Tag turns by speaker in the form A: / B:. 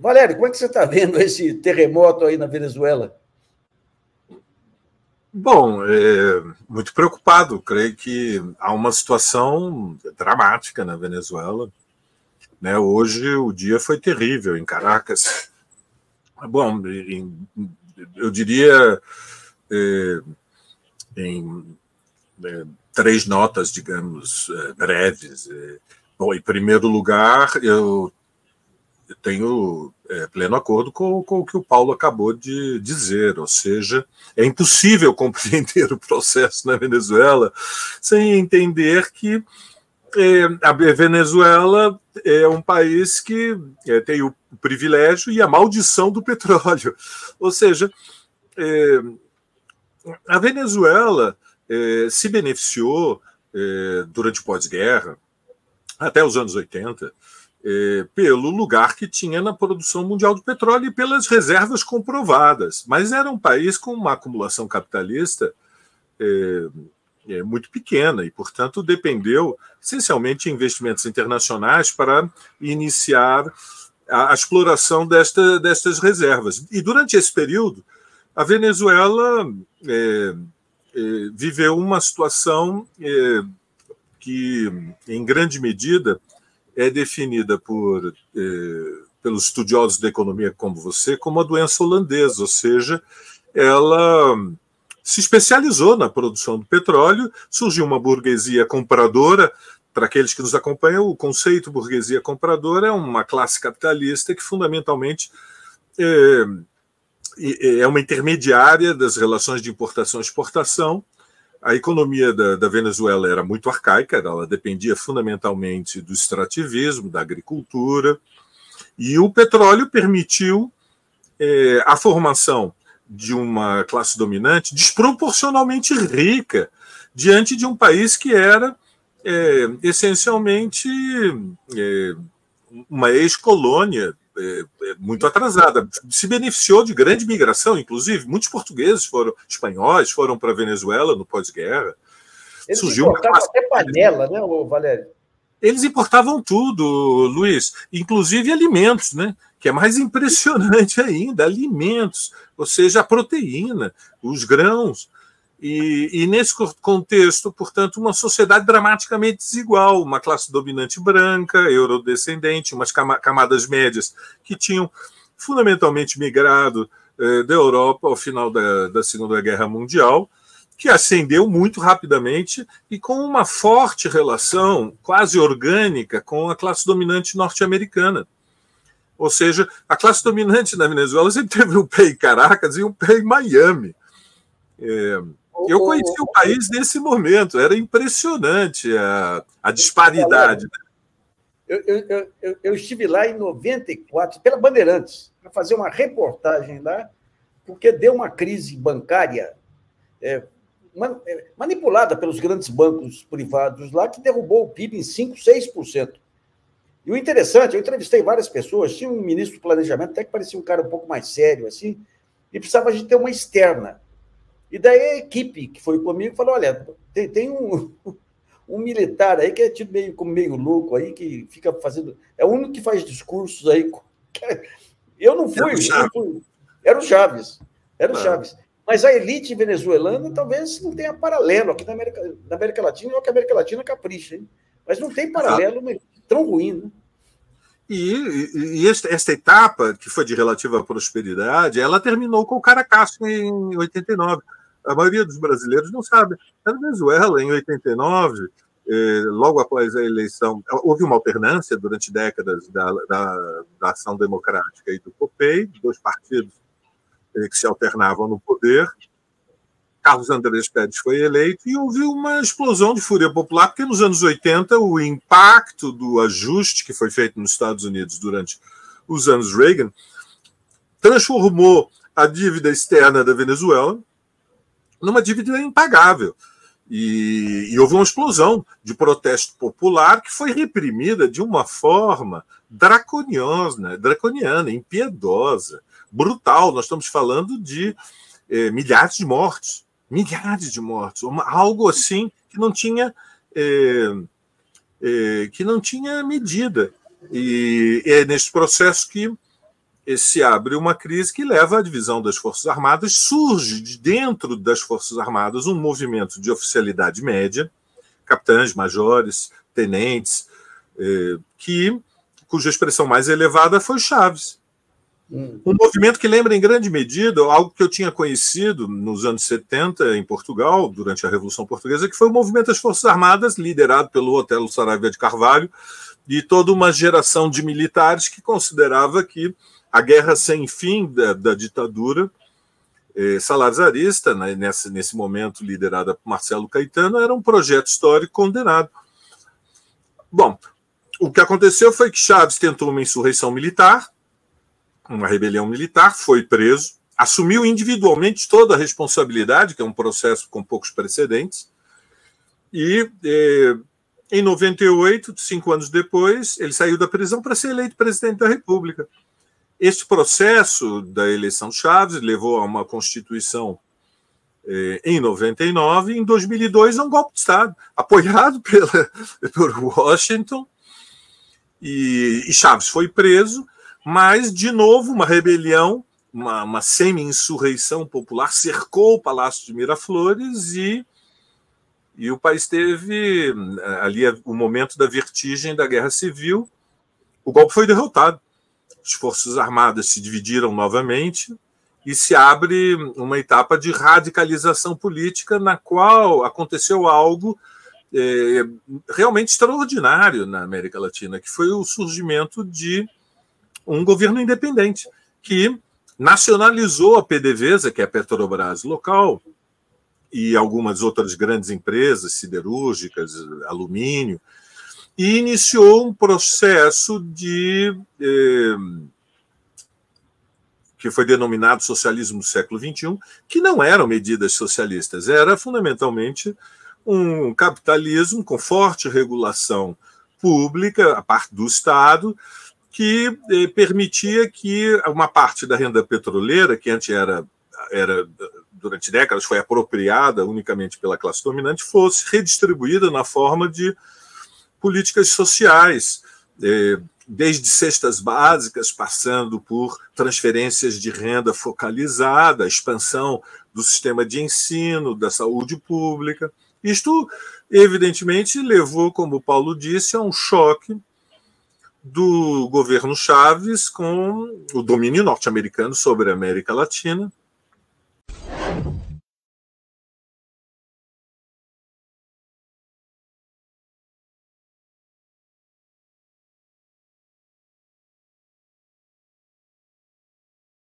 A: Valério, como é que você está vendo esse terremoto aí na Venezuela?
B: Bom, muito preocupado. Creio que há uma situação dramática na Venezuela, né? Hoje o dia foi terrível em Caracas. Bom, eu diria em três notas, digamos, breves. Bom, em primeiro lugar, eu tenho pleno acordo com o que o Paulo acabou de dizer, ou seja, é impossível compreender o processo na Venezuela sem entender que a Venezuela é um país que tem o privilégio e a maldição do petróleo. Ou seja, a Venezuela se beneficiou durante o pós-guerra, até os anos 80, pelo lugar que tinha na produção mundial do petróleo e pelas reservas comprovadas. Mas era um país com uma acumulação capitalista muito pequena e, portanto, dependeu essencialmente de investimentos internacionais para iniciar a exploração destas reservas. E durante esse período, a Venezuela viveu uma situação que, em grande medida, é definida pelos estudiosos da economia como você como a doença holandesa, ou seja, ela se especializou na produção do petróleo, surgiu uma burguesia compradora. Para aqueles que nos acompanham, o conceito burguesia compradora é uma classe capitalista que fundamentalmente é uma intermediária das relações de importação e exportação. A economia da Venezuela era muito arcaica, ela dependia fundamentalmente do extrativismo, da agricultura, e o petróleo permitiu a formação de uma classe dominante desproporcionalmente rica diante de um país que era essencialmente uma ex-colônia muito atrasada. Se beneficiou de grande migração, inclusive. Muitos portugueses espanhóis foram para a Venezuela no pós-guerra.
A: Eles importavam até panela, né, Valério?
B: Eles importavam tudo, Luiz, inclusive alimentos, né? Que é mais impressionante ainda, alimentos, ou seja, a proteína, os grãos. E nesse contexto, portanto, uma sociedade dramaticamente desigual, uma classe dominante branca, eurodescendente, umas camadas médias que tinham fundamentalmente migrado da Europa ao final da Segunda Guerra Mundial, que ascendeu muito rapidamente e com uma forte relação quase orgânica com a classe dominante norte-americana. Ou seja, a classe dominante na Venezuela sempre teve um pé em Caracas e um pé em Miami. Eu conheci o país nesse momento, era impressionante a disparidade.
A: Eu estive lá em 94, pela Bandeirantes, para fazer uma reportagem lá, porque deu uma crise bancária manipulada pelos grandes bancos privados lá, que derrubou o PIB em 5%, 6%. E o interessante, eu entrevistei várias pessoas, tinha um ministro do planejamento, até que parecia um cara um pouco mais sério, assim, e precisava de ter uma externa. E daí a equipe que foi comigo falou, olha, tem um militar aí que é tido meio louco aí, que fica fazendo... É o único que faz discursos aí. Eu não fui. Era o Chaves. Era o Chaves. Mas a elite venezuelana talvez não tenha paralelo aqui na América Latina, ou que a América Latina capricha, hein? Mas não tem paralelo tão ruim, né?
B: E esta etapa, que foi de relativa prosperidade, ela terminou com o Caracasso em 89. A maioria dos brasileiros não sabe. Na Venezuela, em 89, logo após a eleição, houve uma alternância durante décadas da Ação Democrática e do COPEI, dois partidos que se alternavam no poder. Carlos Andrés Pérez foi eleito e houve uma explosão de fúria popular, porque nos anos 80 o impacto do ajuste que foi feito nos Estados Unidos durante os anos Reagan transformou a dívida externa da Venezuela numa dívida impagável. E houve uma explosão de protesto popular que foi reprimida de uma forma draconiana, impiedosa, brutal. Nós estamos falando de milhares de mortos. Milhares de mortos. Algo assim que não tinha medida. E é nesse processo que se abre uma crise que leva à divisão das Forças Armadas. Surge de dentro das Forças Armadas um movimento de oficialidade média, capitães, majores, tenentes, cuja expressão mais elevada foi Chaves. Um movimento que lembra em grande medida algo que eu tinha conhecido nos anos 70 em Portugal, durante a Revolução Portuguesa, que foi o movimento das Forças Armadas, liderado pelo Otelo Saraiva de Carvalho, e toda uma geração de militares que considerava que a guerra sem fim da ditadura salazarista, né, nesse momento liderada por Marcelo Caetano, era um projeto histórico condenado. Bom, o que aconteceu foi que Chaves tentou uma insurreição militar, uma rebelião militar, foi preso, assumiu individualmente toda a responsabilidade, que é um processo com poucos precedentes, e em 98, 5 anos depois, ele saiu da prisão para ser eleito presidente da República. Este processo da eleição Chaves levou a uma constituição em 99, e em 2002 a um golpe de Estado, apoiado por Washington, e Chaves foi preso, mas, de novo, uma rebelião, uma semi-insurreição popular cercou o Palácio de Miraflores e o país teve ali o momento da vertigem da Guerra Civil. O golpe foi derrotado. As Forças Armadas se dividiram novamente e se abre uma etapa de radicalização política na qual aconteceu algo realmente extraordinário na América Latina, que foi o surgimento de um governo independente que nacionalizou a PDVSA, que é a Petrobras local, e algumas outras grandes empresas siderúrgicas, alumínio, e iniciou um processo que foi denominado socialismo do século XXI, que não eram medidas socialistas, era fundamentalmente um capitalismo com forte regulação pública, a parte do Estado, que permitia que uma parte da renda petroleira, que antes era durante décadas foi apropriada unicamente pela classe dominante, fosse redistribuída na forma de políticas sociais, desde cestas básicas, passando por transferências de renda focalizada, a expansão do sistema de ensino, da saúde pública. Isto, evidentemente, levou, como o Paulo disse, a um choque do governo Chaves com o domínio norte-americano sobre a América Latina,